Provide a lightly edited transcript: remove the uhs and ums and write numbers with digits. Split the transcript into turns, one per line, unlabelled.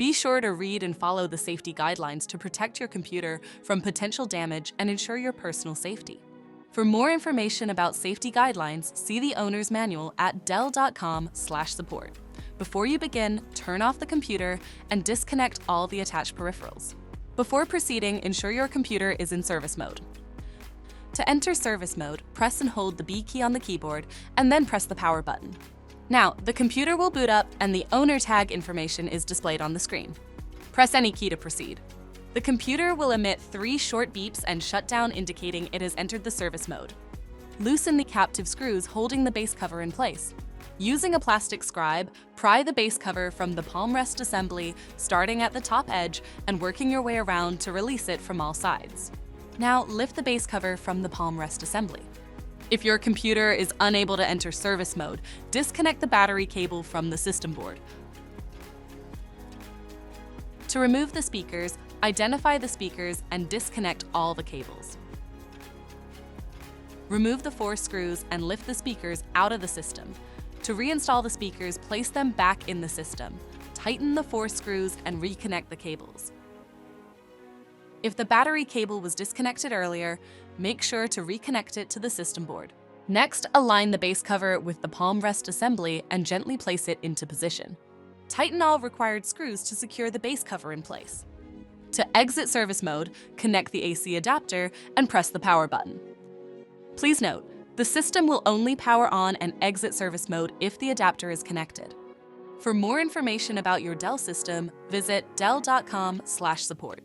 Be sure to read and follow the safety guidelines to protect your computer from potential damage and ensure your personal safety. For more information about safety guidelines, see the owner's manual at dell.com/support. Before you begin, turn off the computer and disconnect all the attached peripherals. Before proceeding, ensure your computer is in service mode. To enter service mode, press and hold the B key on the keyboard and then press the power button. Now, the computer will boot up and the owner tag information is displayed on the screen. Press any key to proceed. The computer will emit 3 short beeps and shut down, indicating it has entered the service mode. Loosen the captive screws holding the base cover in place. Using a plastic scribe, pry the base cover from the palm rest assembly, starting at the top edge and working your way around to release it from all sides. Now, lift the base cover from the palm rest assembly. If your computer is unable to enter service mode, disconnect the battery cable from the system board. To remove the speakers, identify the speakers and disconnect all the cables. Remove the 4 screws and lift the speakers out of the system. To reinstall the speakers, place them back in the system. Tighten the 4 screws and reconnect the cables. If the battery cable was disconnected earlier, make sure to reconnect it to the system board. Next, align the base cover with the palm rest assembly and gently place it into position. Tighten all required screws to secure the base cover in place. To exit service mode, connect the AC adapter and press the power button. Please note, the system will only power on and exit service mode if the adapter is connected. For more information about your Dell system, visit dell.com/support.